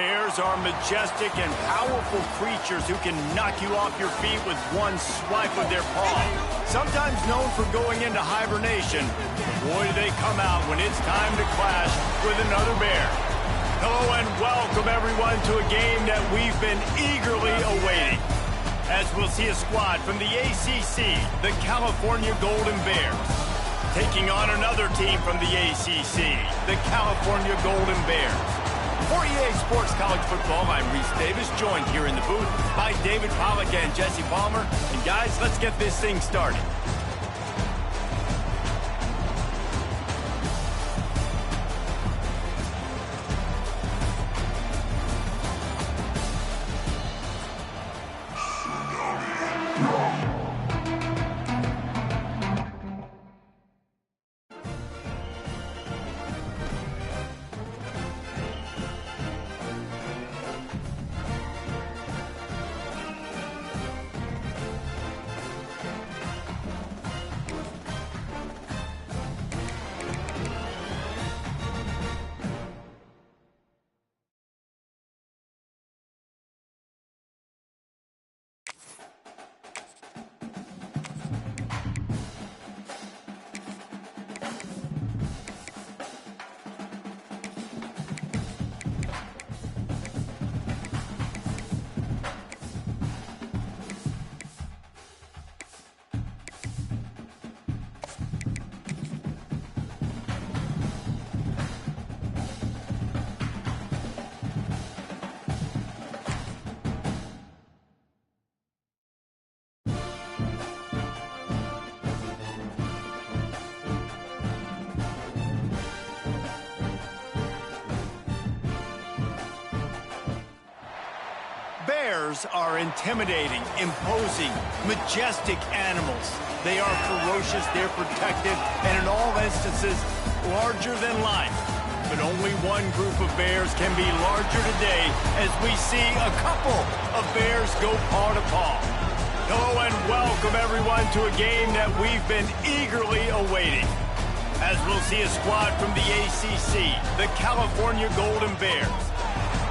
Bears are majestic and powerful creatures who can knock you off your feet with one swipe of their paw. Sometimes known for going into hibernation, boy, do they come out when it's time to clash with another bear. Hello and welcome everyone to a game that we've been eagerly awaiting, as we'll see a squad from the ACC, the California Golden Bears, taking on another team from the ACC, the California Golden Bears. For EA Sports College Football, I'm Reese Davis, joined here in the booth by David Pollack and Jesse Palmer. And guys, let's get this thing started. Bears are intimidating, imposing, majestic animals. They are ferocious, they're protective, and in all instances, larger than life. But only one group of bears can be larger today as we see a couple of bears go paw to paw. Hello and welcome everyone to a game that we've been eagerly awaiting, as we'll see a squad from the ACC, the California Golden Bears,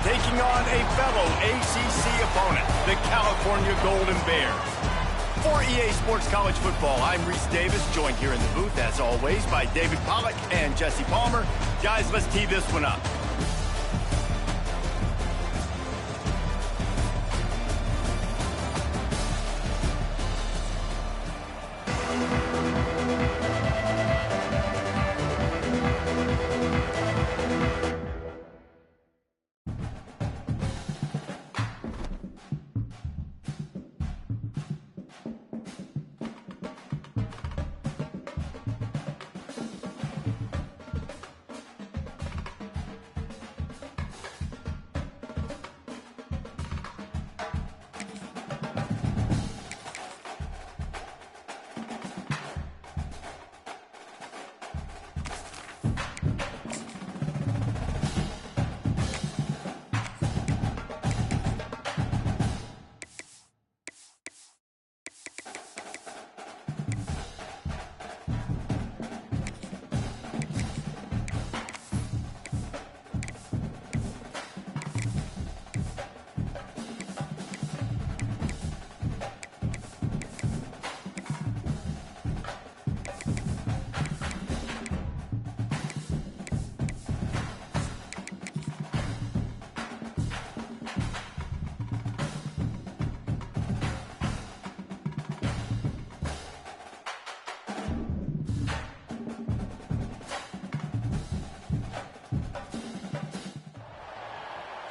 taking on a fellow ACC opponent, the California Golden Bears. For EA Sports College Football, I'm Reese Davis, joined here in the booth, as always, by David Pollack and Jesse Palmer. Guys, let's tee this one up.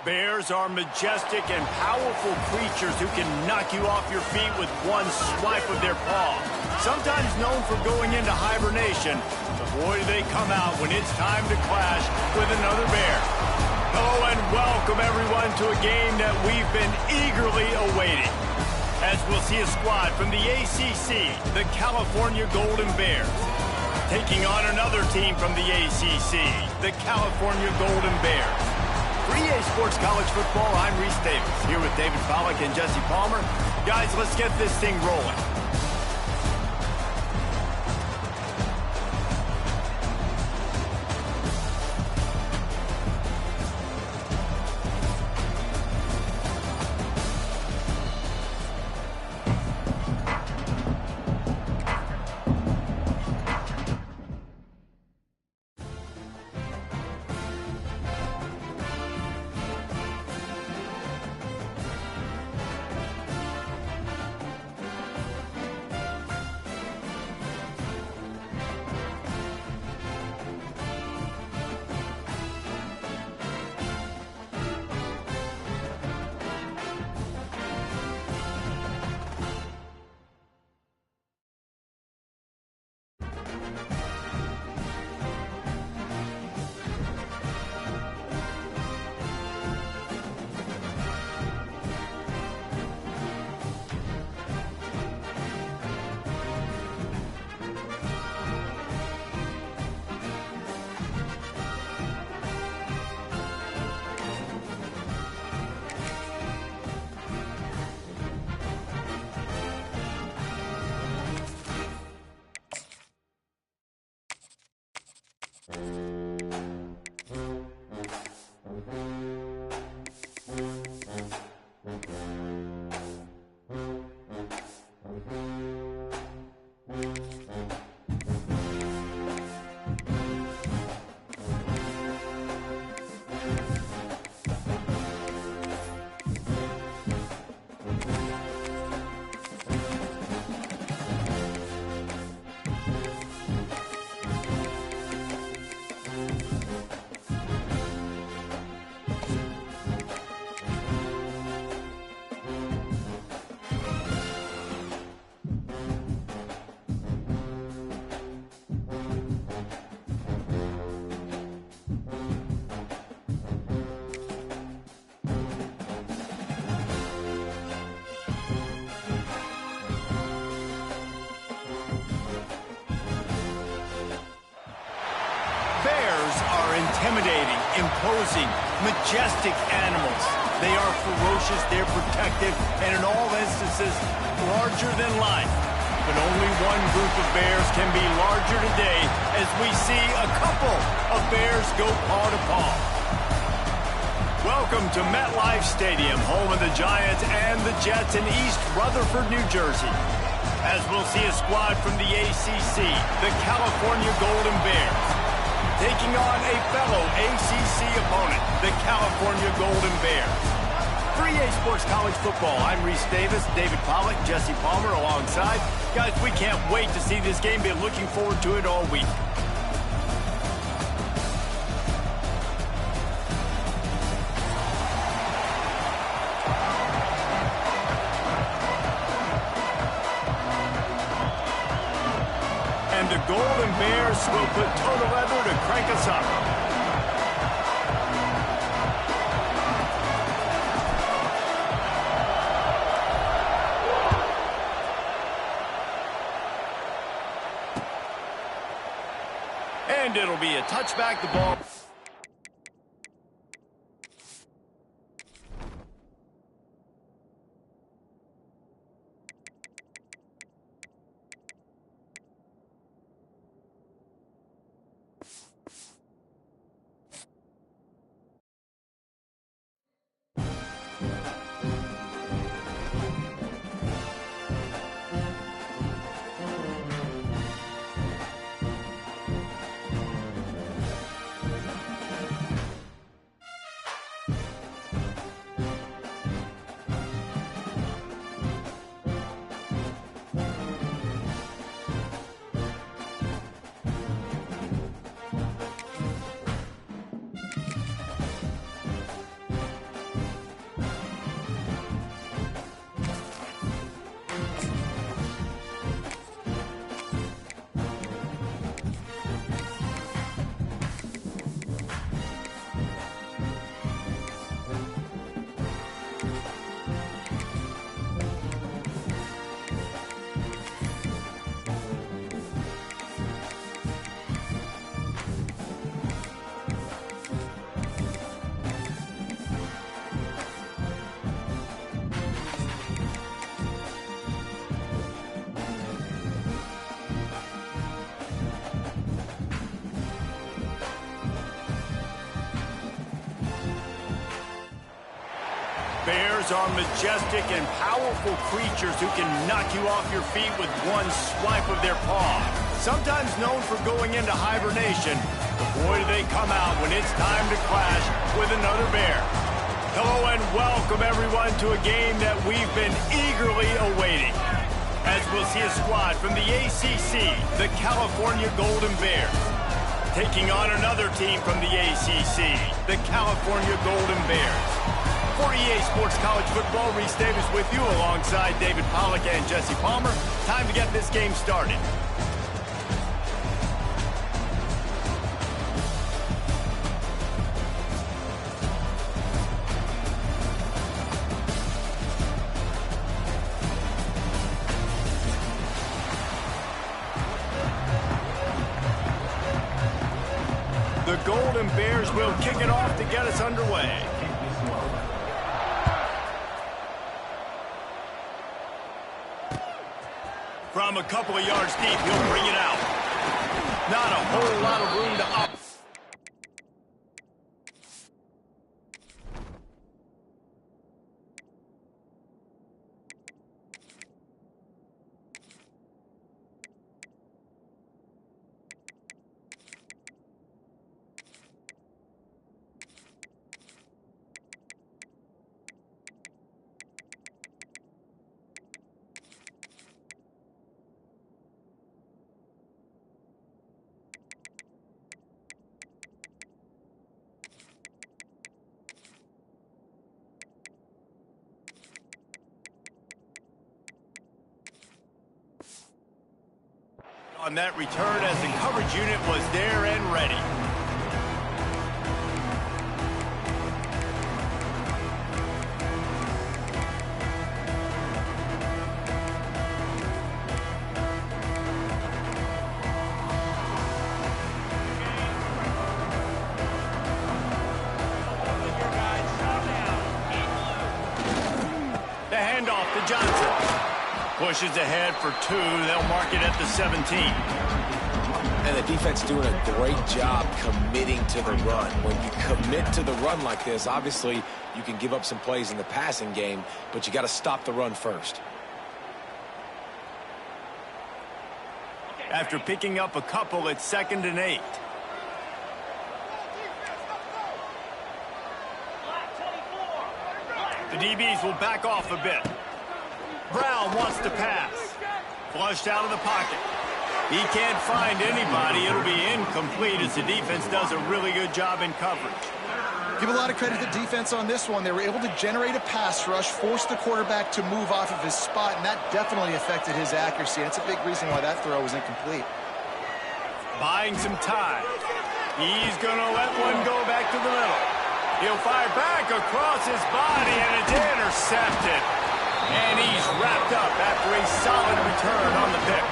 Bears are majestic and powerful creatures who can knock you off your feet with one swipe of their paw. Sometimes known for going into hibernation, but boy, do they come out when it's time to clash with another bear. Hello and welcome everyone to a game that we've been eagerly awaiting, as we'll see a squad from the ACC, the California Golden Bears, taking on another team from the ACC, the California Golden Bears. For EA Sports College Football, I'm Reese Davis, here with David Pollack and Jesse Palmer. Guys, let's get this thing rolling. intimidating, imposing, majestic animals. They are ferocious, they're protective, and in all instances, larger tthan life. But only one group of bears can be larger today as we see a couple of bears go paw to paw. Welcome to MetLife Stadium, home of the Giants and the Jets in East Rutherford, New Jersey. As we'll see a squad from the ACC, the California Golden Bears, taking on a fellow ACC opponent, the California Golden Bears. For EA Sports College Football, I'm Reese Davis, David Pollack, Jesse Palmer alongside. Guys, we can't wait to see this game. Been looking forward to it all week. And the Golden Bears will put toe to leather to crank us up. And it'll be a touchback, the ball. Bears are majestic and powerful creatures who can knock you off your feet with one swipe of their paw. Sometimes known for going into hibernation, but boy, do they come out when it's time to clash with another bear. Hello and welcome everyone to a game that we've been eagerly awaiting. As we'll see a squad from the ACC, the California Golden Bears, taking on another team from the ACC, the California Golden Bears. For EA Sports College Football, Reese Davis with you alongside David Pollack and Jesse Palmer. Time to get this game started. The Golden Bears will kick it off to get us underway. From a couple of yards deep, he'll bring it out. Not a whole lot of room to up. On that return as the coverage unit was there and ready. Johnson pushes ahead for 2. They'll mark it at the 17. And the defense doing a great job committing to the run. When you commit to the run like this, obviously you can give up some plays in the passing game, but you got to stop the run first. After picking up a couple, it's 2nd and 8. The DBs will back off a bit. Brown wants to pass. Flushed out of the pocket. He can't find anybody. It'll be incomplete as the defense does a really good job in coverage. Give a lot of credit to the defense on this one. They were able to generate a pass rush, force the quarterback to move off of his spot, and that definitely affected his accuracy. That's a big reason why that throw was incomplete. Buying some time. He's going to let one go back to the middle. He'll fire back across his body, and it's intercepted. And he's wrapped up after a solid return on the pick.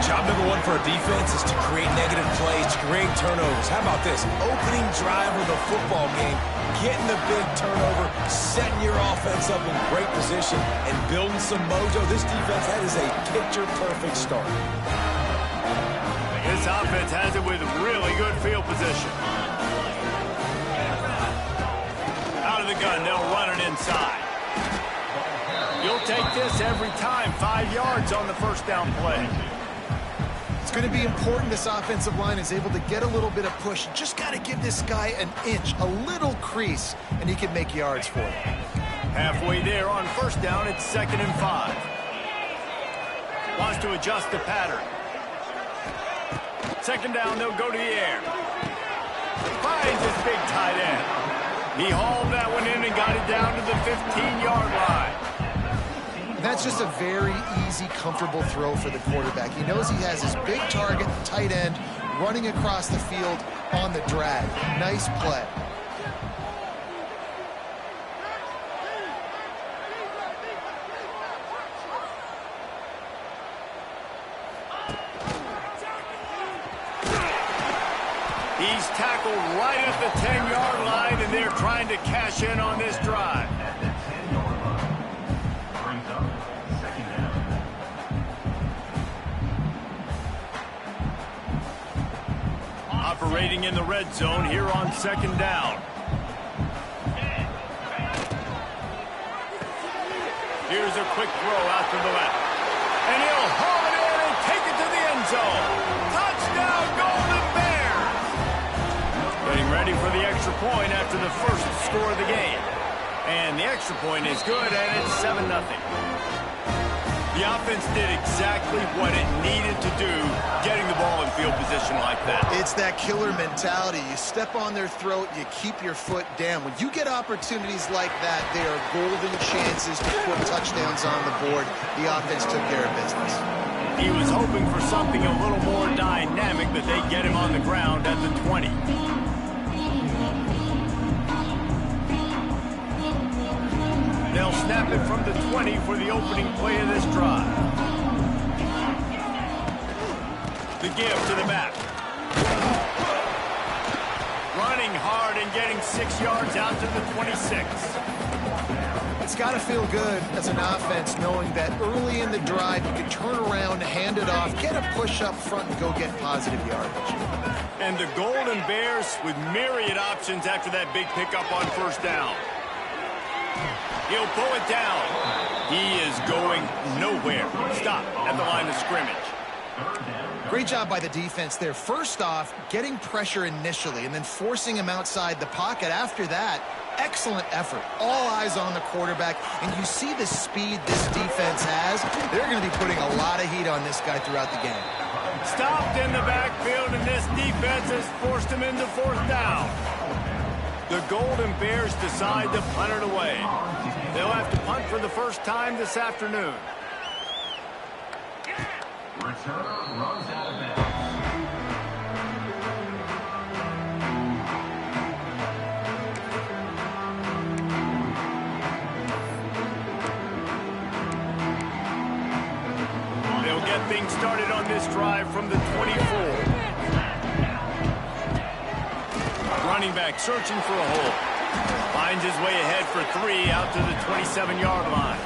Job number 1 for a defense is to create negative plays, to create turnovers. How about this? Opening drive of the football game, getting the big turnover, setting your offense up in great position, and building some mojo. This defense, that is a picture-perfect start. This offense has it with really good field position. Out of the gun, they'll run it inside. You'll take this every time. 5 yards on the first down play. It's going to be important this offensive line is able to get a little bit of push. Just got to give this guy an inch, a little crease, and he can make yards for it. Halfway there on first down, it's 2nd and 5. Wants to adjust the pattern. 2nd down, they'll go to the air. Finds his big tight end. He hauled that one in and got it down to the 15-yard line. That's just a very easy, comfortable throw for the quarterback. He knows he has his big target, the tight end, running across the field on the drag. Nice play. He's tackled right at the 10-yard line, and they're trying to cash in on this drive. Operating in the red zone here on 2nd down. Here's a quick throw out to the left. And he'll haul it in and take it to the end zone. Touchdown, Golden Bears! Getting ready for the extra point after the first score of the game. And the extra point is good, and it's 7-0. The offense did exactly what it needed to do, getting the ball in field position like that. It's that killer mentality. You step on their throat, you keep your foot down. When you get opportunities like that, they are golden chances to put touchdowns on the board. The offense took care of business. He was hoping for something a little more dynamic, but they get him on the ground at the 20. They'll snap it from the 20 for the opening play of this drive. The give to the back. Running hard and getting 6 yards out to the 26. It's got to feel good as an offense knowing that early in the drive you can turn around, hand it off, get a push up front, and go get positive yardage. And the Golden Bears with myriad options after that big pickup on first down. He'll pull it down. He is going nowhere. Stop at the line of scrimmage. Great job by the defense there. First off, getting pressure initially and then forcing him outside the pocket. After that, excellent effort. All eyes on the quarterback. And you see the speed this defense has. They're going to be putting a lot of heat on this guy throughout the game. Stopped in the backfield, and this defense has forced him into fourth down. The Golden Bears decide to punt it away. They'll have to punt for the first time this afternoon. Returner runs out of bounds. They'll get things started on this drive from the 24. Running back searching for a hole. Finds his way ahead for 3 out to the 27-yard line.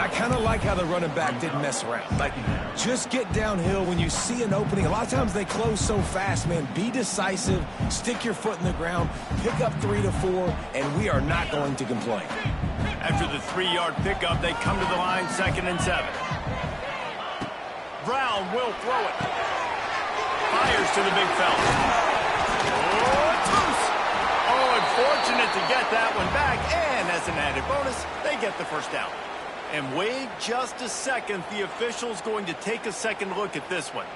I kind of like how the running back didn't mess around. Like, just get downhill when you see an opening. A lot of times they close so fast, man. Be decisive, stick your foot in the ground, pick up 3 to 4, and we are not going to complain. After the 3-yard pickup, they come to the line, 2nd and 7. Brown will throw it. Fires to the big fella. Oh, it's loose. Oh, unfortunate to get that one back. And as an added bonus, they get the first down. And wait just a second. The official's going to take a second look at this one.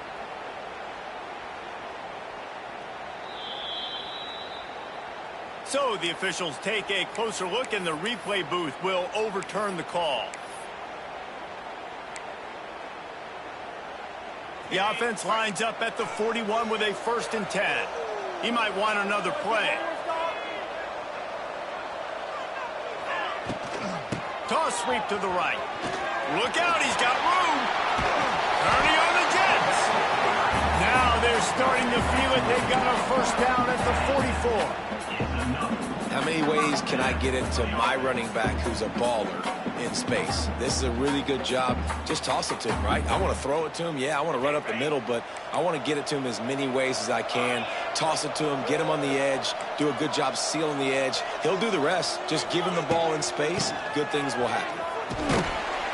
So the officials take a closer look, and the replay booth will overturn the call. The offense lines up at the 41 with a 1st and 10. He might want another play. Toss sweep to the right. Look out, he's got room. Turning on the Jets. Now they're starting to feel it. They've got a first down at the 44. How many ways can I get into my running back who's a baller in space? This is a really good job. Just toss it to him, right? I want to throw it to him. Yeah, I want to run up the middle, but I want to get it to him as many ways as I can. Toss it to him, get him on the edge, do a good job sealing the edge. He'll do the rest. Just give him the ball in space. Good things will happen.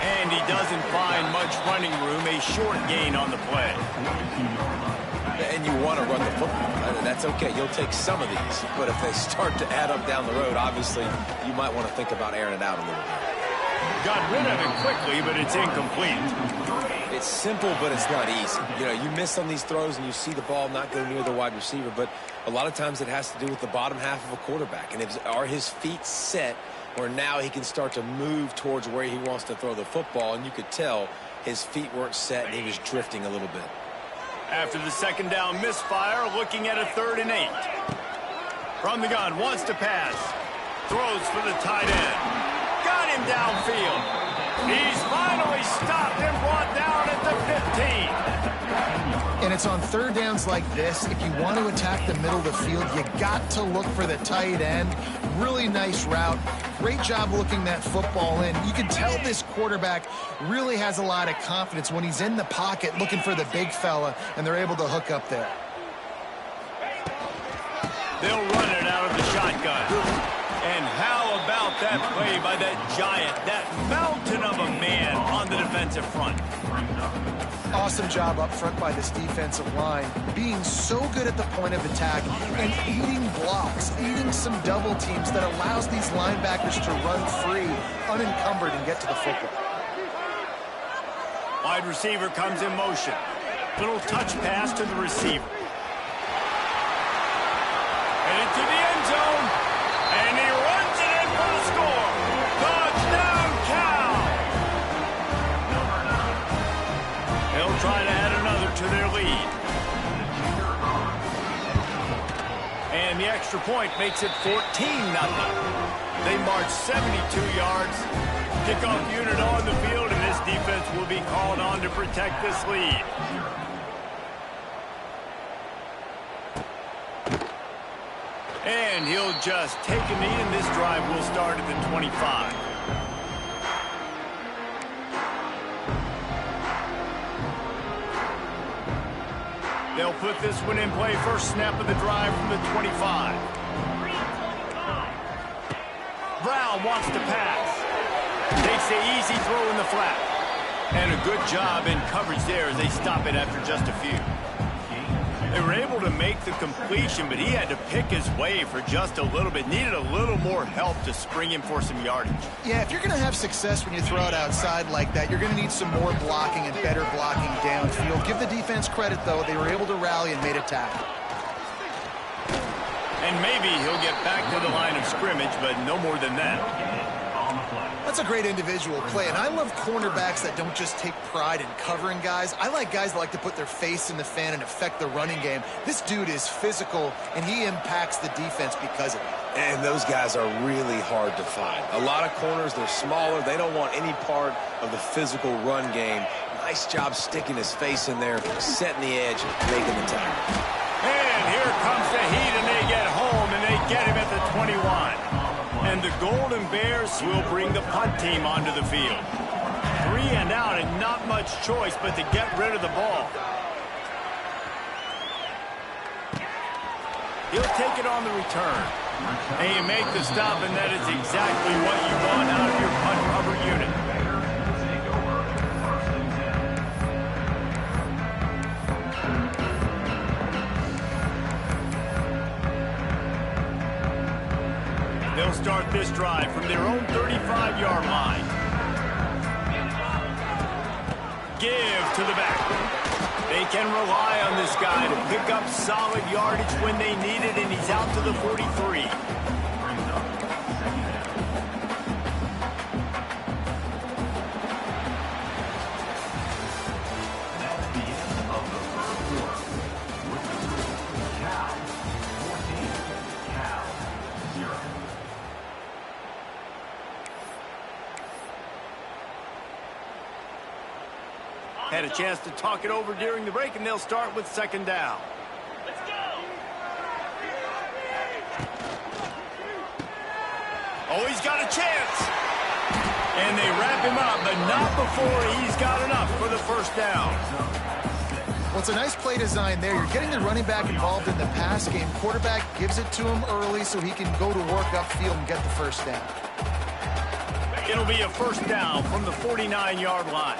And he doesn't find much running room. A short gain on the play. And you want to run the football. That's okay. You'll take some of these. But if they start to add up down the road, obviously, you might want to think about airing it out a little bit. Got rid of it quickly, but it's incomplete. It's simple, but it's not easy. You know, you miss on these throws and you see the ball not go near the wide receiver, but a lot of times it has to do with the bottom half of a quarterback. And are his feet set where now he can start to move towards where he wants to throw the football? And you could tell his feet weren't set and he was drifting a little bit. After the 2nd down misfire, looking at a 3rd and 8. From the gun, wants to pass. Throws for the tight end. Got him downfield. He's finally stopped and brought down at the 15. And it's on 3rd downs like this. If you want to attack the middle of the field, you got to look for the tight end. Really nice route. Great job looking that football in. You can tell this quarterback really has a lot of confidence when he's in the pocket looking for the big fella, and they're able to hook up there. They'll run it out of the shotgun. And how about that play by that giant, that mountain of a man on the defensive front? Awesome job up front by this defensive line, being so good at the point of attack and eating blocks, eating some double teams that allows these linebackers to run free, unencumbered, and get to the football. Wide receiver comes in motion. Little touch pass to the receiver. Headed to the end zone. And he runs it in for the score. Touchdown, Cal! They'll try to add another to their lead. And the extra point makes it 14-0. They march 72 yards. Kickoff unit on the field, and this defense will be called on to protect this lead. And he'll just take a knee, and this drive will start at the 25. They'll put this one in play. First snap of the drive from the 25. Brown wants to pass. Takes the easy throw in the flat. And a good job in coverage there as they stop it after just a few. They were able to make the completion, but he had to pick his way for just a little bit. Needed a little more help to spring him for some yardage. Yeah, if you're going to have success when you throw it outside like that, you're going to need some more blocking and better blocking downfield. Give the defense credit, though. They were able to rally and made a tackle. And maybe he'll get back to the line of scrimmage, but no more than that. That's a great individual play, and I love cornerbacks that don't just take pride in covering guys. I like guys that like to put their face in the fan and affect the running game. This dude is physical, and he impacts the defense because of it. And those guys are really hard to find. A lot of corners, they're smaller. They don't want any part of the physical run game. Nice job sticking his face in there, setting the edge, making the tackle. And here comes the heat, and they get home, and they get him at the 21. And the Golden Bears will bring the punt team onto the field. and out and not much choice but to get rid of the ball. He'll take it on the return. And you make the stop, and that is exactly what you want out of your punt cover unit. They'll start this drive from their own 35-yard line. Give to the back. They can rely on this guy to pick up solid yardage when they need it, and he's out to the 43. Had a chance to talk it over during the break, and they'll start with second down. Let's go. Oh, he's got a chance. And they wrap him up, but not before he's got enough for the first down. Well, it's a nice play design there. You're getting the running back involved in the pass game. Quarterback gives it to him early so he can go to work upfield and get the first down. It'll be a first down from the 49-yard line.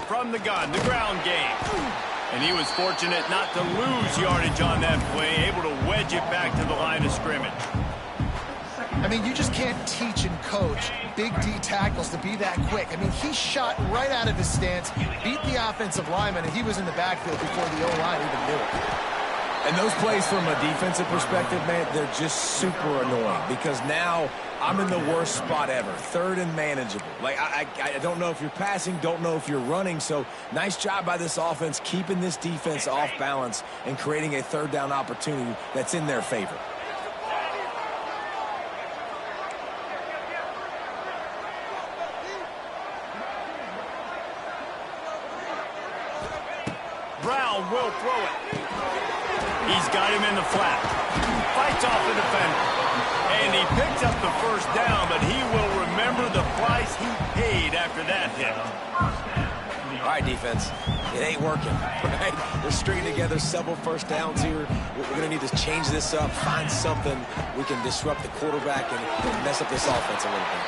From the gun, the ground game. And he was fortunate not to lose yardage on that play, able to wedge it back to the line of scrimmage. I mean, you just can't teach and coach big D tackles to be that quick. I mean, he shot right out of his stance, beat the offensive lineman, and he was in the backfield before the O-line even knew it. And those plays from a defensive perspective, man, they're just super annoying because now I'm in the worst spot ever, third and manageable. Like, I don't know if you're passing, don't know if you're running, so nice job by this offense keeping this defense off balance and creating a third down opportunity that's in their favor. Brown will throw it. He's got him in the flat. Fights off the defender. And he picks up the first down, but he will remember the price he paid after that hit. All right, defense. It ain't working, right? They're stringing together several first downs here. We're going to need to change this up, find something we can disrupt the quarterback and mess up this offense a little bit.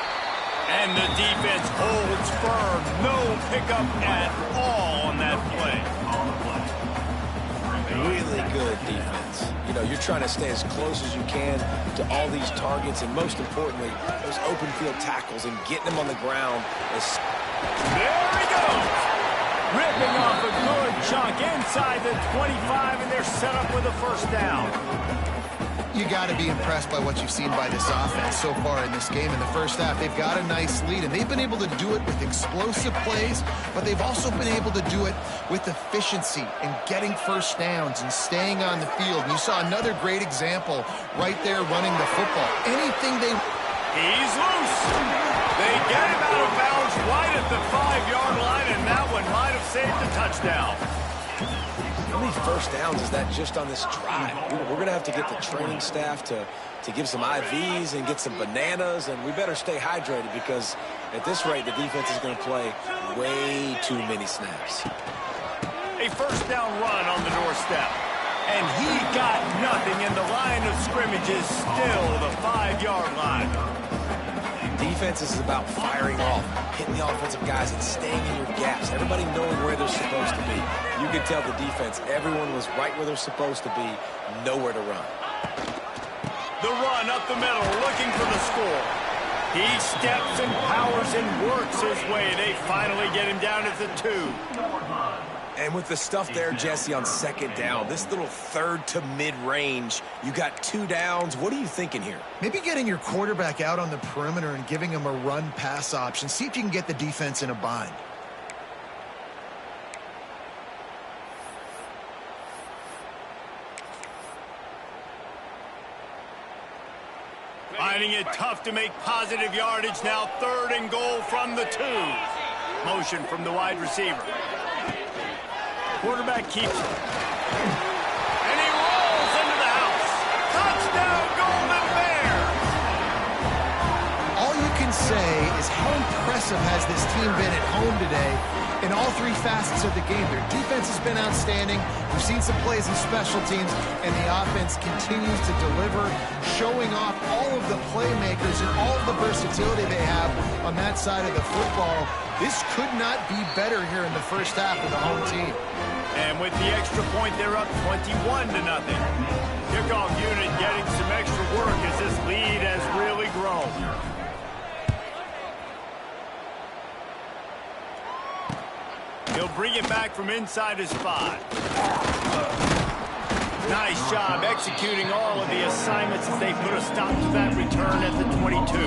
And the defense holds firm. No pickup at all on that play. Really good defense. You know, you're trying to stay as close as you can to all these targets, and most importantly, those open field tackles and getting them on the ground. There he goes! Ripping off a good chunk inside the 25, and they're set up with a first down. You got to be impressed by what you've seen by this offense so far in this game. In the first half, they've got a nice lead, and they've been able to do it with explosive plays, but they've also been able to do it with efficiency and getting first downs and staying on the field. And you saw another great example right there running the football. Anything they... He's loose. They get him out of bounds right at the 5-yard line, and that one might have saved a touchdown. How many first downs is that just on this drive? We're going to have to get the training staff to give some IVs and get some bananas, and we better stay hydrated because at this rate, the defense is going to play way too many snaps. A first down run on the doorstep. And he got nothing, and the line of scrimmage is still the 5-yard line. Defense is about firing off, hitting the offensive guys, and staying in your gaps. Everybody knowing where they're supposed to be. You could tell the defense, everyone was right where they're supposed to be, nowhere to run. The run up the middle, looking for the score. He steps and powers and works his way. They finally get him down at the 2. And with the stuff there, Jesse, on second down, this little third to mid-range, you got 2 downs. What are you thinking here? Maybe getting your quarterback out on the perimeter and giving him a run-pass option. See if you can get the defense in a bind. Finding it tough to make positive yardage now. 3rd and goal from the 2. Motion from the wide receiver. Quarterback keeps it. And he rolls into the house. Touchdown, Golden Bears! is how impressive has this team been at home today in all three facets of the game. Their defense has been outstanding. We've seen some plays in special teams, and the offense continues to deliver, showing off all of the playmakers and all of the versatility they have on that side of the football. This could not be better here in the first half of the home team. And with the extra point, they're up 21-0. Kickoff unit getting some extra work as this lead has really grown. He'll bring it back from inside his 5. Nice job executing all of the assignments as they put a stop to that return at the 22.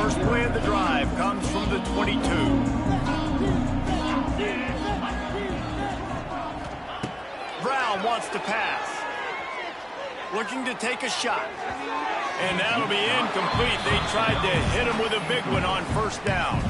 First play of the drive comes from the 22. Brown wants to pass. Looking to take a shot. And that'll be incomplete. They tried to hit him with a big one on first down.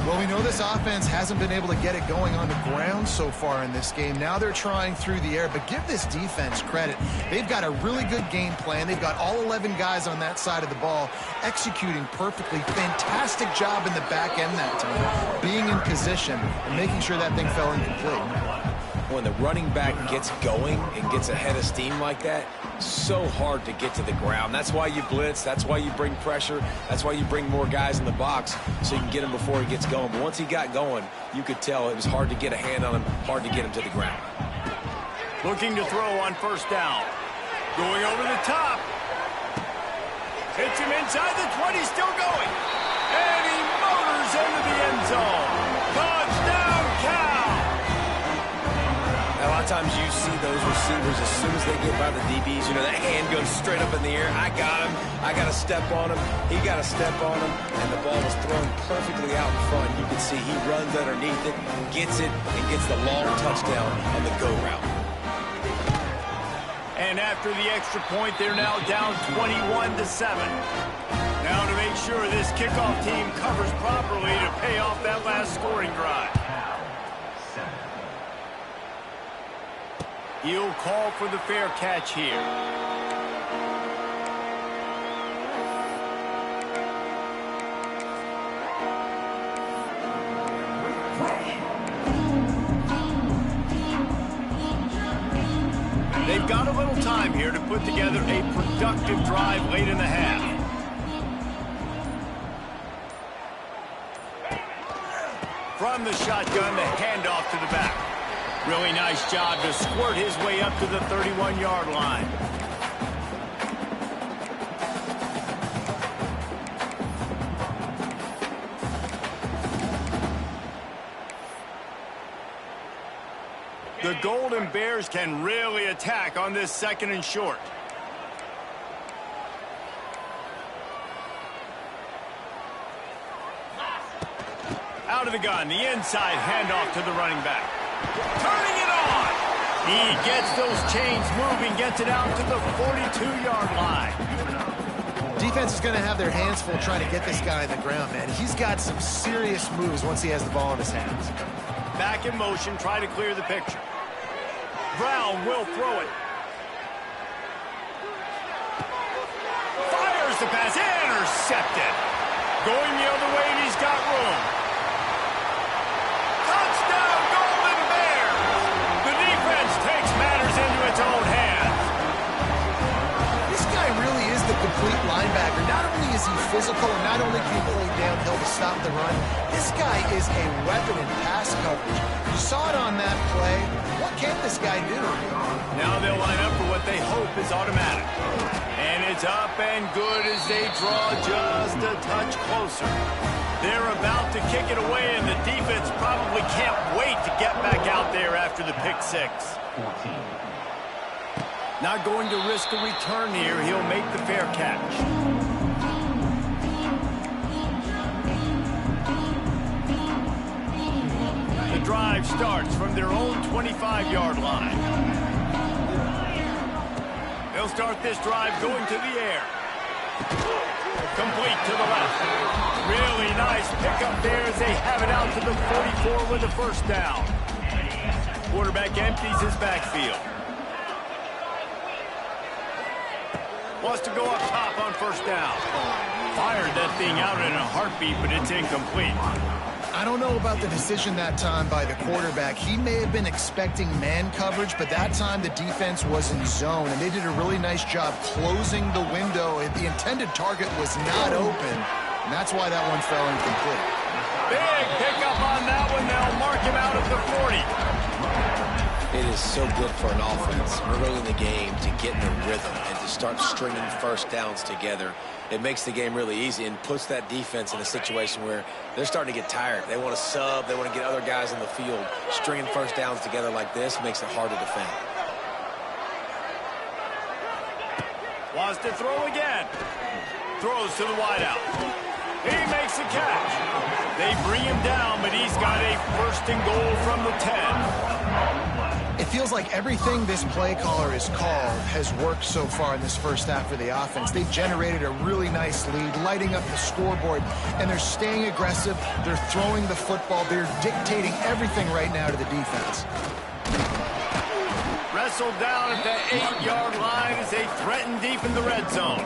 Well, we know this offense hasn't been able to get it going on the ground so far in this game. Now they're trying through the air, but give this defense credit. They've got a really good game plan. They've got all 11 guys on that side of the ball executing perfectly. Fantastic job in the back end that time, being in position and making sure that thing fell incomplete. When the running back gets going and gets ahead of steam like that, so hard to get to the ground. That's why you blitz. That's why you bring pressure. That's why you bring more guys in the box so you can get him before he gets going. But once he got going, you could tell it was hard to get a hand on him, hard to get him to the ground. Looking to throw on first down. Going over the top. Hits him inside the 20, still going. And he motors into the end zone. Touchdown, Cal! A lot of times you see those receivers, as soon as they get by the DBs, you know, that hand goes straight up in the air. I got him. I got to step on him. He got to step on him. And the ball was thrown perfectly out in front. You can see he runs underneath it, gets it, and gets the long touchdown on the go route. And after the extra point, they're now down 21-7. Now to make sure this kickoff team covers properly to pay off that last scoring drive. He'll call for the fair catch here. They've got a little time here to put together a productive drive late in the half. From the shotgun, the handoff to the back. Really nice job to squirt his way up to the 31-yard line. The Golden Bears can really attack on this 2nd and short. Out of the gun, the inside handoff to the running back. Turning it on. He gets those chains moving, gets it out to the 42-yard line. Defense is going to have their hands full trying to get this guy on the ground, man. He's got some serious moves once he has the ball in his hands. Back in motion, try to clear the picture. Brown will throw it. Fires the pass, intercepted. Going the other way, and he's got room. Touchdown, Golden Bears! The defense takes matters into its own hands. This guy really is the complete linebacker. Not only is he physical, and not only can he play downhill to stop the run, this guy is a weapon in pass coverage. You saw it on that play. What can this guy do? Now they'll line up for what they hope is automatic. And it's up and good as they draw just a touch closer. They're about to kick it away, and the defense probably can't wait to get back out there after the pick six. Not going to risk a return here. He'll make the fair catch. The drive starts from their own 25-yard line. They'll start this drive going to the air. Complete to the left. Really nice pickup there as they have it out to the 44 with the first down. Quarterback empties his backfield. Wants to go up top on first down. Fired that thing out in a heartbeat, but it's incomplete. I don't know about the decision that time by the quarterback. He may have been expecting man coverage, but that time the defense was in zone, and they did a really nice job closing the window. The intended target was not open, and that's why that one fell incomplete. Big pickup on that one. They'll mark him out at the 40. It is so good for an offense early in the game to get in a rhythm and to start stringing first downs together. It makes the game really easy and puts that defense in a situation where they're starting to get tired. They want to sub. They want to get other guys in the field. Stringing first downs together like this makes it hard to defend. Wants to throw again. Throws to the wideout. He makes a catch. They bring him down, but he's got a first and goal from the 10. It feels like everything this play caller has called has worked so far in this first half for the offense. They've generated a really nice lead, lighting up the scoreboard, and they're staying aggressive. They're throwing the football. They're dictating everything right now to the defense. Wrestled down at the 8-yard line as they threaten deep in the red zone.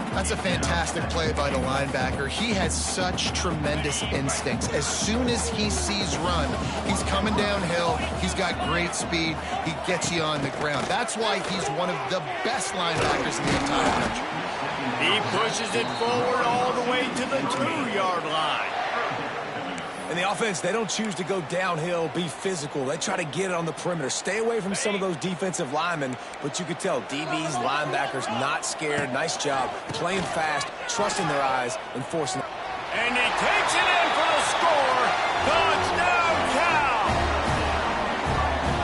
That's a fantastic play by the linebacker. He has such tremendous instincts. As soon as he sees run, he's coming downhill. He's got great speed. He gets you on the ground. That's why he's one of the best linebackers in the entire country. He pushes it forward all the way to the 2-yard line. And the offense, they don't choose to go downhill, be physical. They try to get it on the perimeter. Stay away from some of those defensive linemen, but you could tell DBs, linebackers, not scared. Nice job playing fast, trusting their eyes, and forcing it. And he takes it in for the score. Touchdown, Cal!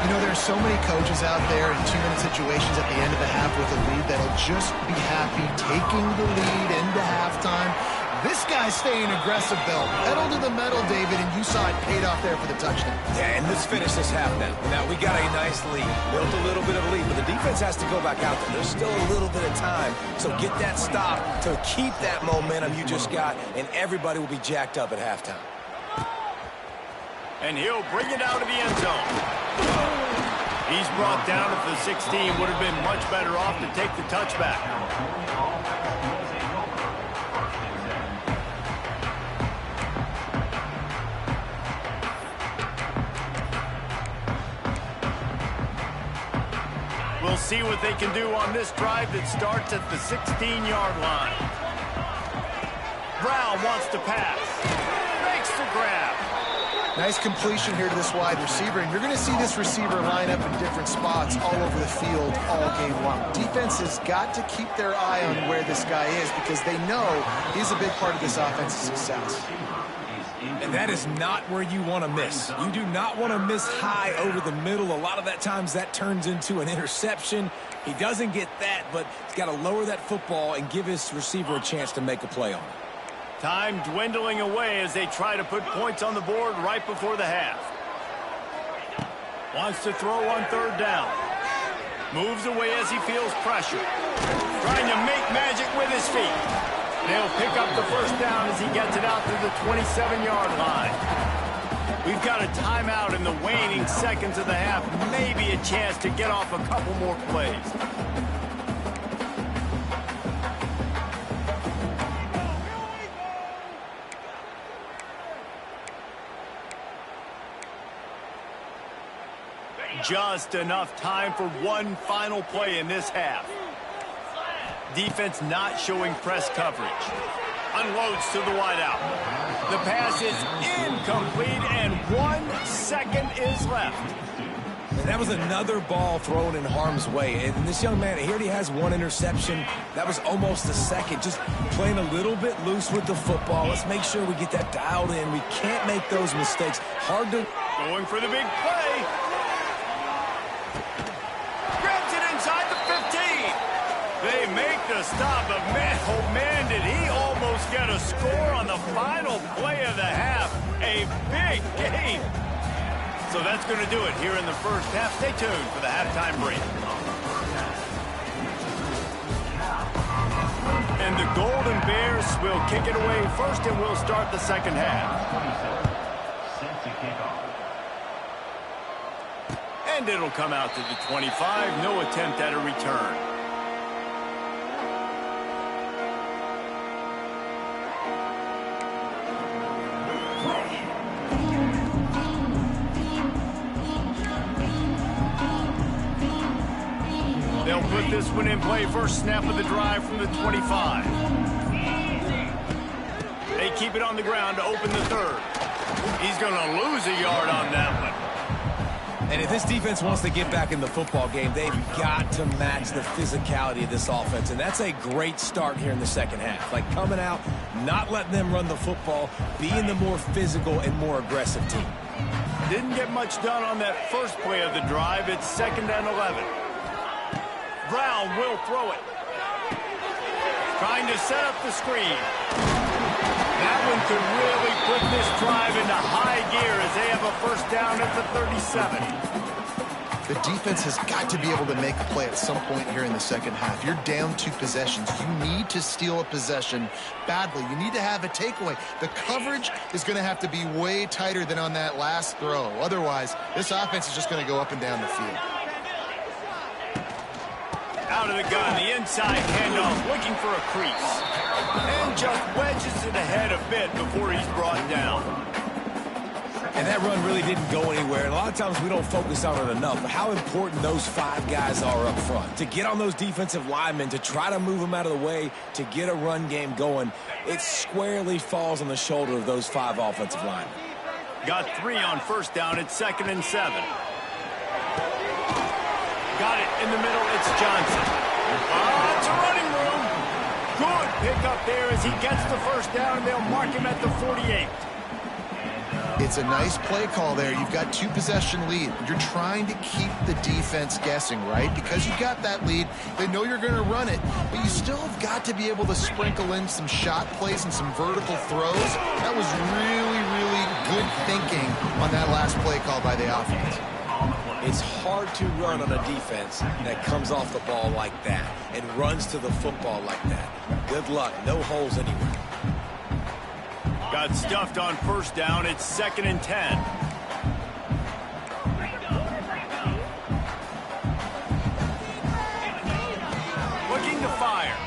You know, there's so many coaches out there in 2-minute situations at the end of the half with a lead that'll just be happy taking the lead into halftime. This guy's staying aggressive, though. Pedal to the metal, David, and you saw it paid off there for the touchdown. Yeah, and let's finish this half now. Now, we got a nice lead. Built a little bit of a lead, but the defense has to go back out there. There's still a little bit of time. So get that stop to keep that momentum you just got, and everybody will be jacked up at halftime. And he'll bring it out of the end zone. He's brought down at the 16. Would have been much better off to take the touchback. We'll see what they can do on this drive that starts at the 16-yard line. Brown wants to pass. Makes the grab. Nice completion here to this wide receiver, and you're going to see this receiver line up in different spots all over the field all game long. Defense has got to keep their eye on where this guy is because they know he's a big part of this offense's success. And that is not where you want to miss. You do not want to miss high over the middle. A lot of that times that turns into an interception. He doesn't get that, but he's got to lower that football and give his receiver a chance to make a play on it. Time dwindling away as they try to put points on the board right before the half. Wants to throw on third down. Moves away as he feels pressure. Trying to make magic with his feet. They'll pick up the first down as he gets it out to the 27-yard line. We've got a timeout in the waning seconds of the half. Maybe a chance to get off a couple more plays. Just enough time for one final play in this half. Defense not showing press coverage. Unloads to the wideout. The pass is incomplete, and 1 second is left. And that was another ball thrown in harm's way. And this young man, he already has one interception. That was almost a second. Just playing a little bit loose with the football. Let's make sure we get that dialed in. We can't make those mistakes. Hard to... Going for the big play. Grabs it inside the 15. They make the stop, but man, oh man, did he almost get a score on the final play of the half. A big game. So that's going to do it here in the first half. Stay tuned for the halftime break. And the Golden Bears will kick it away first, and we'll start the second half. And it'll come out to the 25. No attempt at a return. They'll put this one in play. First snap of the drive from the 25. They keep it on the ground to open the third. He's going to lose a yard on that one. And if this defense wants to get back in the football game, they've got to match the physicality of this offense. And that's a great start here in the second half. Like coming out, not letting them run the football, being the more physical and more aggressive team. Didn't get much done on that first play of the drive. It's 2nd and 11. Brown will throw it. Trying to set up the screen. That one could really put this drive into high gear as they have a first down at the 37. The defense has got to be able to make a play at some point here in the second half. You're down 2 possessions. You need to steal a possession badly. You need to have a takeaway. The coverage is going to have to be way tighter than on that last throw. Otherwise, this offense is just going to go up and down the field. Out of the gun, the inside handoff, looking for a crease. And just wedges it ahead a bit before he's brought down. And that run really didn't go anywhere. And a lot of times we don't focus on it enough, but how important those 5 guys are up front. To get on those defensive linemen, to try to move them out of the way, to get a run game going, it squarely falls on the shoulder of those 5 offensive linemen. Got 3 on first down. It's 2nd and 7. Got it in the middle. It's Johnson. It's a running room. Good pickup there as he gets the first down, and they'll mark him at the 48. It's a nice play call there. You've got 2 possession lead. You're trying to keep the defense guessing, right? Because you've got that lead, they know you're going to run it, but you still have got to be able to sprinkle in some shot plays and some vertical throws. That was really, really good thinking on that last play call by the offense. It's hard to run on a defense that comes off the ball like that and runs to the football like that. Good luck. No holes anywhere. Got stuffed on first down. It's 2nd and 10. Looking to fire.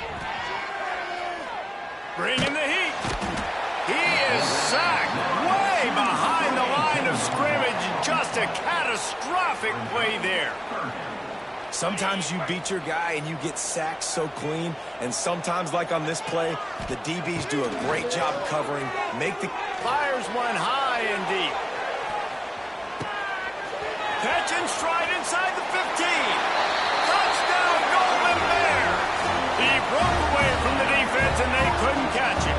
Bringing the heat. He is sacked way behind the line of scrimmage. Just a catastrophic play there. Sometimes you beat your guy and you get sacked so clean, and sometimes, like on this play, the DBs do a great job covering, Fires one high and deep. Catch and stride inside the 15. Touchdown, Golden Bears. He broke away from the defense and they couldn't catch him.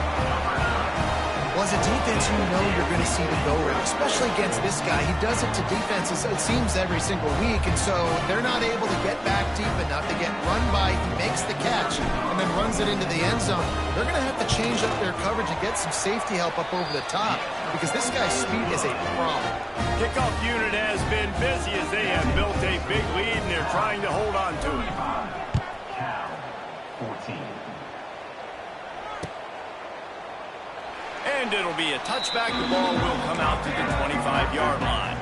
Well, as a defense, you know you're going to see the go route, especially against this guy. He does it to defenses, it seems, every single week, and so they're not able to get back deep enough. They get run by, he makes the catch, and then runs it into the end zone. They're going to have to change up their coverage and get some safety help up over the top, because this guy's speed is a problem. Kickoff unit has been busy as they have built a big lead, and they're trying to hold on to it. 14. And it'll be a touchback. The ball will come out to the 25-yard line.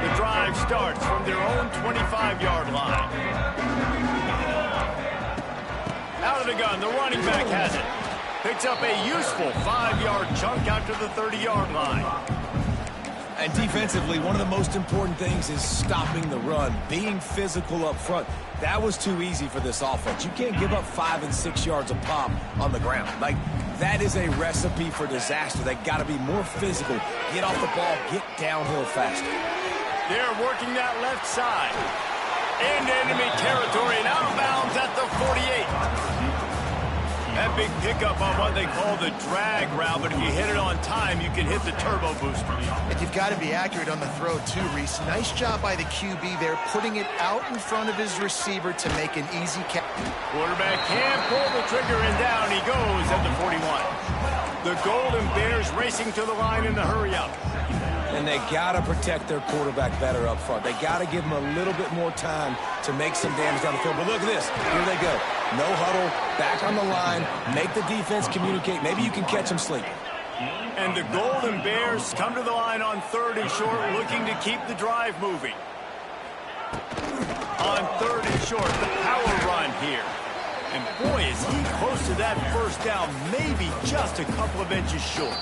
The drive starts from their own 25-yard line. Out of the gun, the running back has it. Picks up a useful 5-yard chunk out to the 30-yard line. And defensively, one of the most important things is stopping the run, being physical up front. That was too easy for this offense. You can't give up 5 and 6 yards a pop on the ground. Like, that is a recipe for disaster. They got to be more physical, get off the ball, get downhill faster. They're working that left side. Into enemy territory and out of bounds at the 48. That big pickup on what they call the drag route, but if you hit it on time, you can hit the turbo booster. And you've got to be accurate on the throw, too, Reese. Nice job by the QB there, putting it out in front of his receiver to make an easy catch. Quarterback can't pull the trigger, and down he goes at the 41. The Golden Bears racing to the line in the hurry-up. And they got to protect their quarterback better up front. They got to give him a little bit more time to make some damage down the field. But look at this. Here they go. No huddle, back on the line, make the defense communicate. Maybe you can catch them sleeping. And the Golden Bears come to the line on 3rd and short, looking to keep the drive moving. On 3rd and short, the power run here. And boy, is he close to that first down, maybe just a couple of inches short.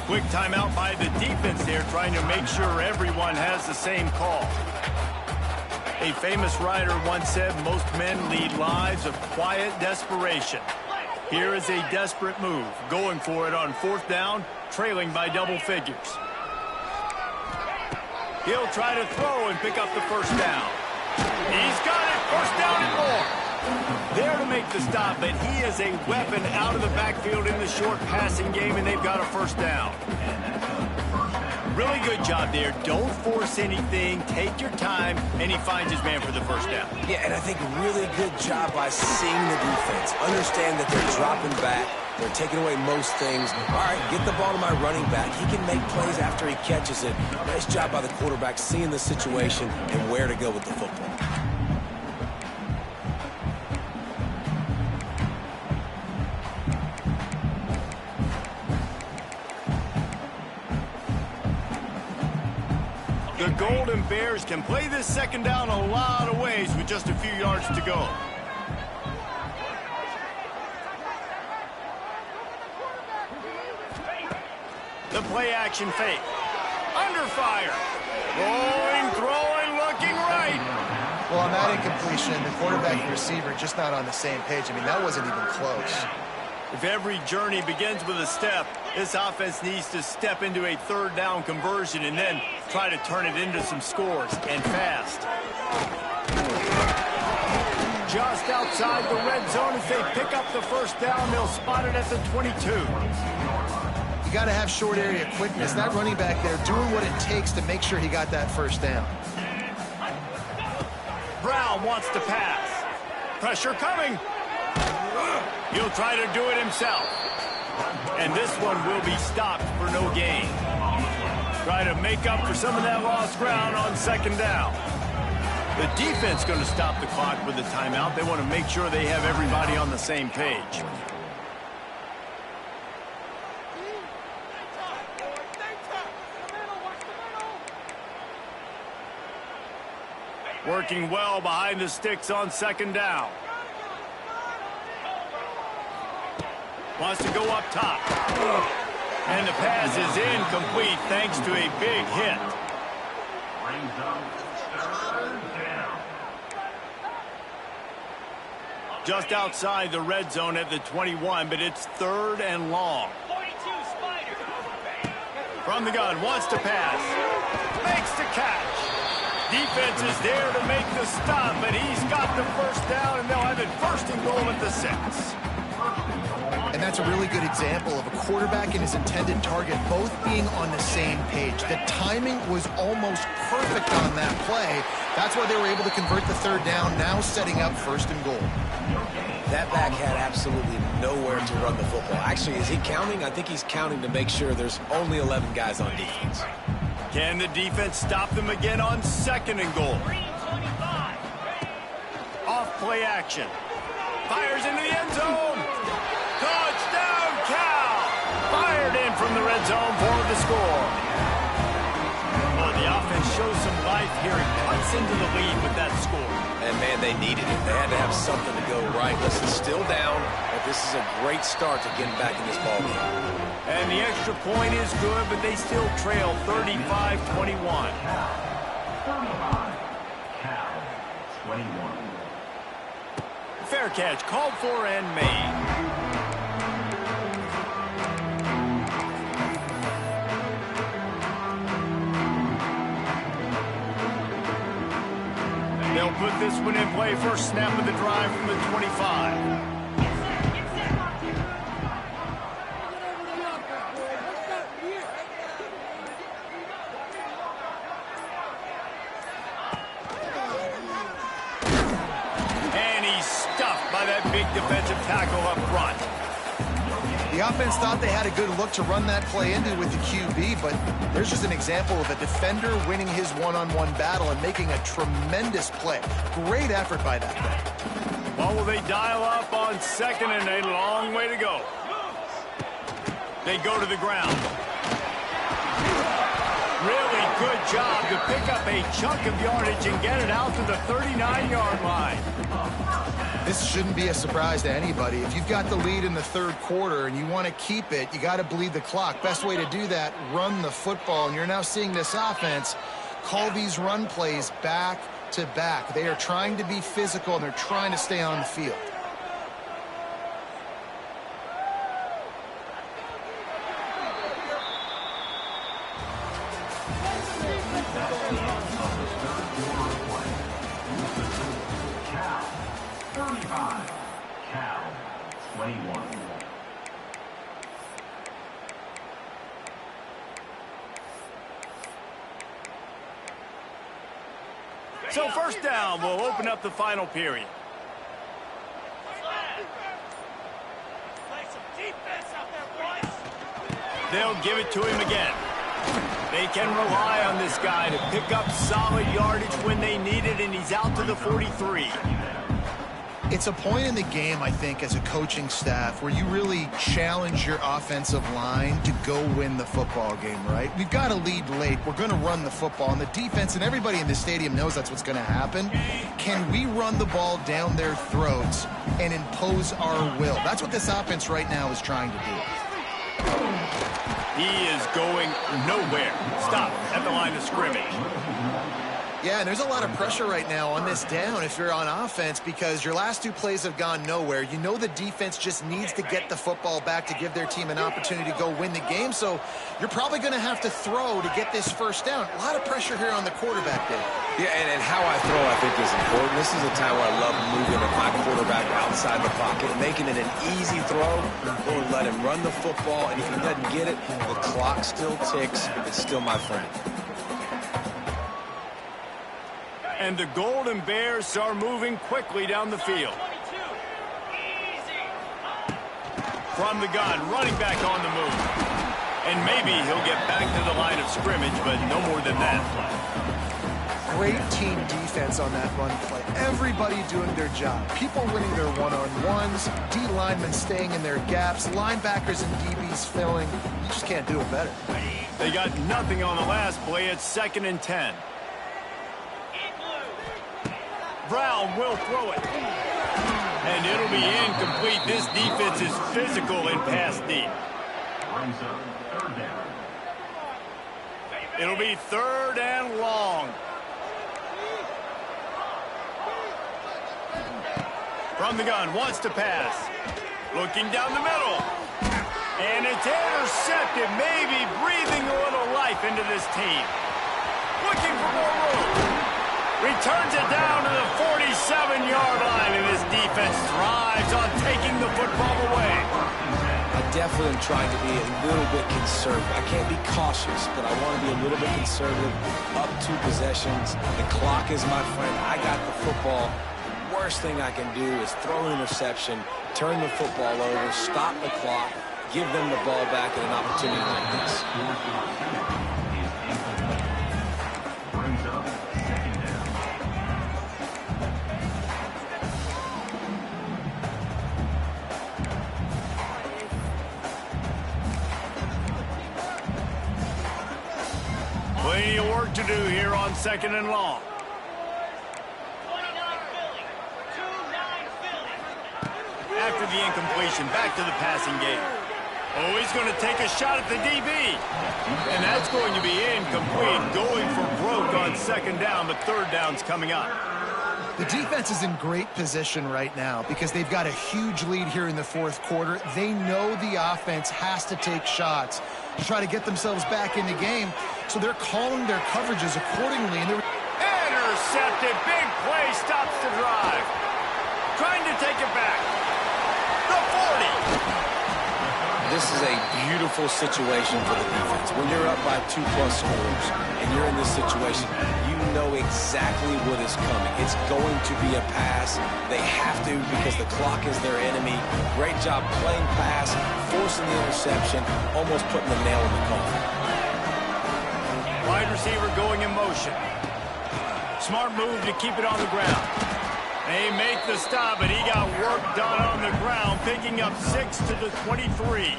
Quick timeout by the defense there, trying to make sure everyone has the same call. A famous writer once said, most men lead lives of quiet desperation. Here is a desperate move, going for it on 4th down, trailing by double figures. He'll try to throw and pick up the first down. He's got it, first down and more. There to make the stop, but he is a weapon out of the backfield in the short passing game, and they've got a first down. Really good job there. Don't force anything. Take your time, and he finds his man for the first down. Yeah, and I think really good job by seeing the defense. Understand that they're dropping back. They're taking away most things. All right, get the ball to my running back. He can make plays after he catches it. Nice job by the quarterback seeing the situation and where to go with the football. The Golden Bears can play this second down a lot of ways with just a few yards to go. The play-action fake. Under fire. Rolling, throwing, looking right. Well, on that incompletion, the quarterback and receiver just not on the same page. I mean, that wasn't even close. If every journey begins with a step, this offense needs to step into a 3rd down conversion and then try to turn it into some scores, and fast. Just outside the red zone, as they pick up the first down, they'll spot it at the 22. You got to have short area quickness. That running back there doing what it takes to make sure he got that first down. Brown wants to pass. Pressure coming. He'll try to do it himself. And this one will be stopped for no gain. Try to make up for some of that lost ground on 2nd down. The defense going to stop the clock with a timeout. They want to make sure they have everybody on the same page. Working well behind the sticks on 2nd down. Wants to go up top. And the pass is incomplete thanks to a big hit. Brings up 3rd down. Just outside the red zone at the 21, but it's 3rd and long. From the gun, wants to pass. Makes the catch. Defense is there to make the stop, but he's got the first down, and they'll have it 1st and goal at the 6. And that's a really good example of a quarterback and his intended target both being on the same page. The timing was almost perfect on that play. That's why they were able to convert the 3rd down, now setting up 1st and goal. That back had absolutely nowhere to run the football. Actually, is he counting? I think he's counting to make sure there's only 11 guys on defense. Can the defense stop them again on 2nd and goal? Off play action. Fires into the end zone. Touchdown, Cal! Fired in from the red zone for the score. Well, the offense shows some life here and cuts into the lead with that score. And, man, they needed it. They had to have something to go right. Listen, still down, but this is a great start to getting back in this ballgame. And the extra point is good, but they still trail 35-21. 35. Cal, 21. Fair catch, called for and made. They'll put this one in play. First snap of the drive from the 25. And he's stuffed by that big defensive tackle up front. The offense thought they had a good look to run that play into with the QB, but there's just an example of a defender winning his one-on-one battle and making a tremendous play. Great effort by that guy. Oh, will they dial up on second, and a long way to go. They go to the ground. Really good job to pick up a chunk of yardage and get it out to the 39-yard line. This shouldn't be a surprise to anybody. If you've got the lead in the third quarter and you want to keep it, you got to bleed the clock. Best way to do that, run the football. And you're now seeing this offense call these run plays back to back. They are trying to be physical, and they're trying to stay on the field. Cal, 21. So first down will open up the final period. They'll give it to him again. They can rely on this guy to pick up solid yardage when they need it, and he's out to the 43. It's a point in the game, I think, as a coaching staff where you really challenge your offensive line to go win the football game, right? We've got a lead late. We're going to run the football. And the defense and everybody in the stadium knows that's what's going to happen. Can we run the ball down their throats and impose our will? That's what this offense right now is trying to do. He is going nowhere. Stop at the line of scrimmage. Yeah, and there's a lot of pressure right now on this down if you're on offense because your last two plays have gone nowhere. You know the defense just needs to get the football back to give their team an opportunity to go win the game, so you're probably going to have to throw to get this first down. A lot of pressure here on the quarterback, Dave. Yeah, and how I throw, I think, is important. This is a time where I love moving my quarterback outside the pocket, making it an easy throw. We'll let him run the football, and if he doesn't get it, the clock still ticks. It's still my friend. And the Golden Bears are moving quickly down the field. From the gun, running back on the move. And maybe he'll get back to the line of scrimmage, but no more than that. Great team defense on that run play. Everybody doing their job. People winning their one-on-ones, D linemen staying in their gaps, linebackers and DBs filling. You just can't do it better. They got nothing on the last play. It's 2nd and 10. Brown will throw it. And it'll be incomplete. This defense is physical in pass deep. Brings up 3rd down. It'll be 3rd and long. From the gun, wants to pass. Looking down the middle. And it's intercepted, maybe breathing a little life into this team. Looking for more room. Returns it down to the 47-yard line, and this defense thrives on taking the football away. I definitely am trying to be a little bit conservative. I can't be cautious, but I want to be a little bit conservative. Up 2 possessions. The clock is my friend. I got the football. Worst thing I can do is throw an interception, turn the football over, stop the clock, give them the ball back at an opportunity like this. Brings up 2nd down. Plenty of work to do here on 2nd and long. After the incompletion, back to the passing game. Oh, he's going to take a shot at the DB. And that's going to be incomplete, going for broke on 2nd down, but 3rd down's coming up. The defense is in great position right now because they've got a huge lead here in the 4th quarter. They know the offense has to take shots to try to get themselves back in the game, so they're calling their coverages accordingly. And they're intercepted. Big play stops the drive. Trying to take it back. The 40. This is a beautiful situation for the defense. When you're up by 2+ scores and you're in this situation, you know exactly what is coming. It's going to be a pass. They have to because the clock is their enemy. Great job playing pass, forcing the interception, almost putting the nail in the coffin. Wide receiver going in motion. Smart move to keep it on the ground. They make the stop, but he got work done on the ground, picking up 6 to the 23.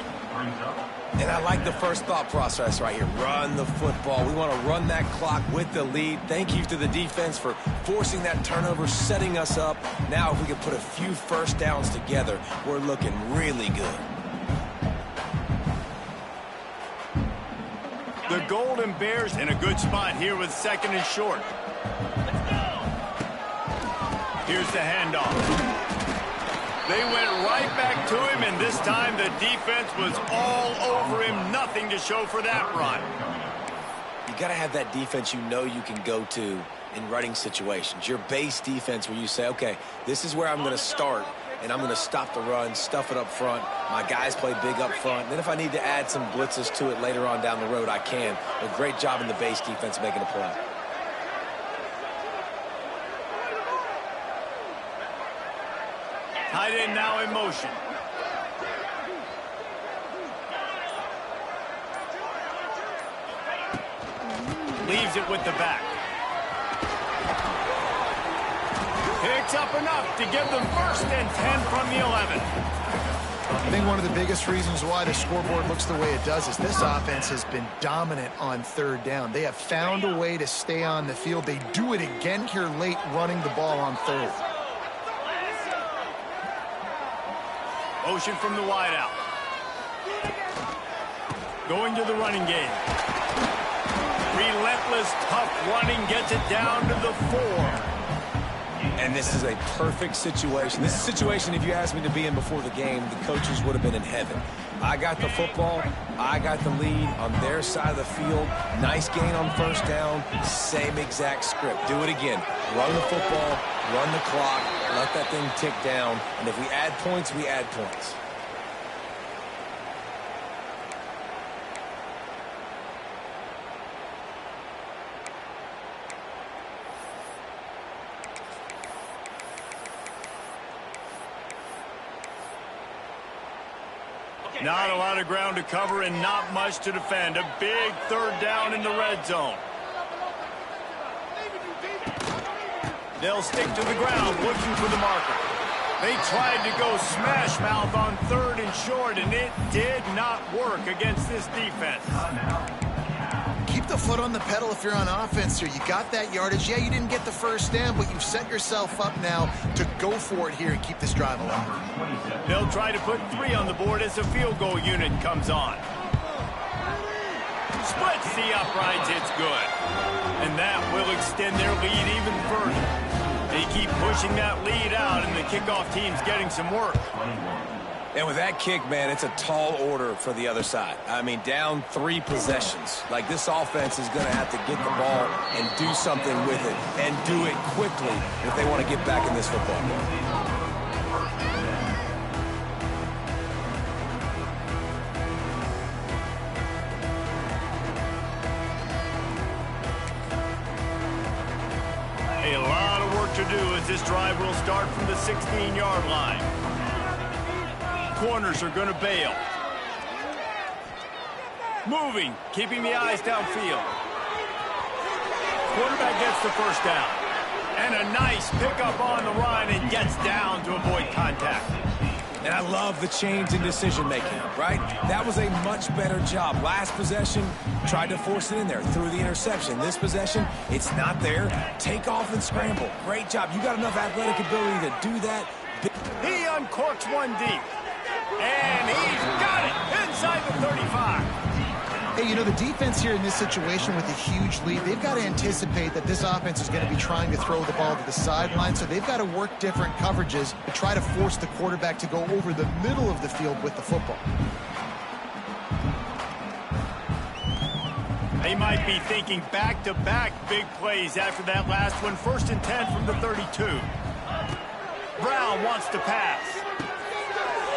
And I like the first thought process right here. Run the football. We want to run that clock with the lead. Thank you to the defense for forcing that turnover, setting us up. Now if we can put a few first downs together, we're looking really good. The Golden Bears in a good spot here with 2nd and short. Here's the handoff. They went right back to him, and this time the defense was all over him. Nothing to show for that run. You got to have that defense you know you can go to in running situations. Your base defense where you say, okay, this is where I'm going to start, and I'm going to stop the run, stuff it up front. My guys play big up front. Then if I need to add some blitzes to it later on down the road, I can. But great job in the base defense making a play. Tight end now in motion. Leaves it with the back. Picks up enough to give them 1st and 10 from the 11. I think one of the biggest reasons why the scoreboard looks the way it does is this offense has been dominant on 3rd down. They have found a way to stay on the field. They do it again here late, running the ball on 3rd. Motion from the wideout. Going to the running game. Relentless, tough running gets it down to the 4. And this is a perfect situation. This is a situation, if you asked me to be in before the game, the coaches would have been in heaven. I got the football. I got the lead on their side of the field. Nice gain on 1st down. Same exact script. Do it again. Run the football, run the clock, let that thing tick down. And if we add points, we add points. Not a lot of ground to cover and not much to defend. A big 3rd down in the red zone. They'll stick to the ground looking for the marker. They tried to go smash mouth on 3rd and short, and it did not work against this defense. Keep the foot on the pedal if you're on offense here. You got that yardage. Yeah, you didn't get the 1st down, but you've set yourself up now to go for it here and keep this drive alive. They'll try to put 3 on the board as the field goal unit comes on. Splits the uprights, it's good. And that will extend their lead even further. They keep pushing that lead out, and the kickoff team's getting some work. And with that kick, man, it's a tall order for the other side. I mean, down 3 possessions. Like, this offense is going to have to get the ball and do something with it, and do it quickly if they want to get back in this football game. A lot of work to do as this drive will start from the 16-yard line. Corners are going to bail. Moving, keeping the eyes downfield. Quarterback gets the 1st down. And a nice pickup on the run and gets down to avoid contact. And I love the change in decision-making, right? That was a much better job. Last possession, tried to force it in there, threw the interception. This possession, it's not there. Take off and scramble. Great job. You got enough athletic ability to do that. He uncorks 1 deep. And he's got it inside the 35. Hey, you know, the defense here in this situation with a huge lead, they've got to anticipate that this offense is going to be trying to throw the ball to the sideline, so they've got to work different coverages to try to force the quarterback to go over the middle of the field with the football. They might be thinking back-to-back big plays after that last one. 1st and 10 from the 32. Brown wants to pass.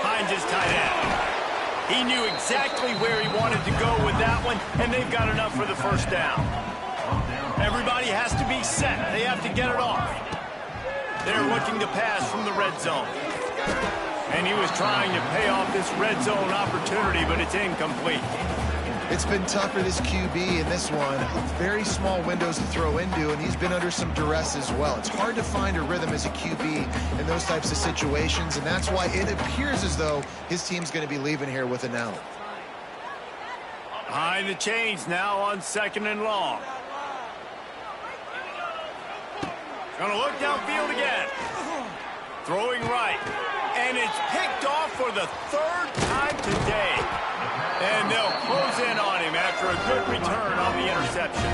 Finds his tight end. He knew exactly where he wanted to go with that one, and they've got enough for the 1st down. Everybody has to be set. They have to get it off. They're looking to pass from the red zone. And he was trying to pay off this red zone opportunity, but it's incomplete. It's been tough for this QB in this one. Very small windows to throw into, and he's been under some duress as well. It's hard to find a rhythm as a QB in those types of situations, and that's why it appears as though his team's going to be leaving here with an L. Behind the chains now on 2nd and long. Gonna look downfield again. Throwing right. And it's picked off for the 3rd time today. And they'll close in on him after a good return on the interception.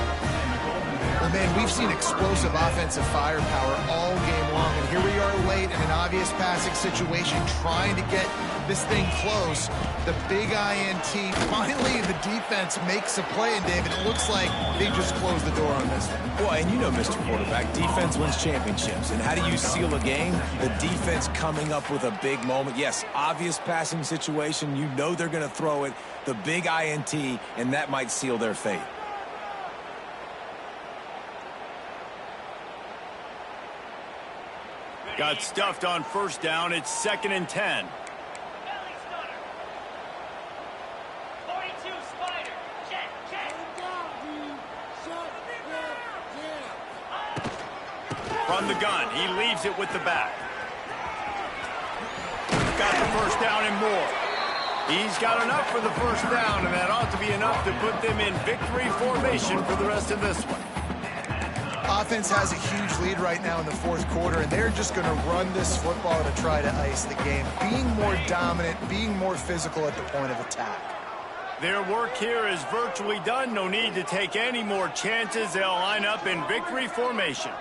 Well, man, we've seen explosive offensive firepower all game long, and here we are late in an obvious passing situation trying to get this thing close. The big INT. Finally, the defense makes a play, and David, it looks like they just closed the door on this one. Boy, and you know, Mr. Quarterback, defense wins championships. And how do you seal a game? The defense coming up with a big moment. Yes, obvious passing situation. You know they're going to throw it. The big INT, and that might seal their fate. Got stuffed on 1st down. It's 2nd and 10. From the gun, he leaves it with the back. Got the 1st down and more. He's got enough for the 1st down, and that ought to be enough to put them in victory formation for the rest of this one. Offense has a huge lead right now in the 4th quarter, and they're just going to run this football to try to ice the game, being more dominant, being more physical at the point of attack. Their work here is virtually done. No need to take any more chances. They'll line up in victory formation.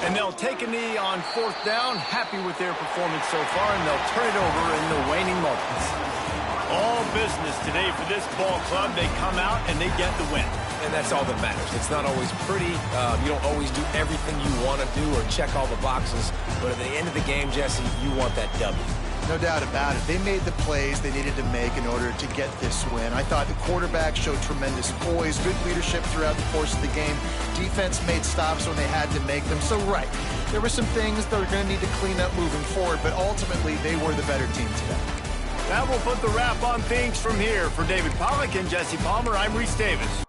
And they'll take a knee on 4th down, happy with their performance so far, and they'll turn it over in the waning moments. All business today for this ball club. They come out and they get the win. And that's all that matters. It's not always pretty. You don't always do everything you want to do or check all the boxes. But at the end of the game, Jesse, you want that W. No doubt about it. They made the plays they needed to make in order to get this win. I thought the quarterback showed tremendous poise, good leadership throughout the course of the game. Defense made stops when they had to make them. So, right, there were some things that we're going to need to clean up moving forward, but ultimately they were the better team today. That will put the wrap on things from here. For David Pollack and Jesse Palmer, I'm Reese Davis.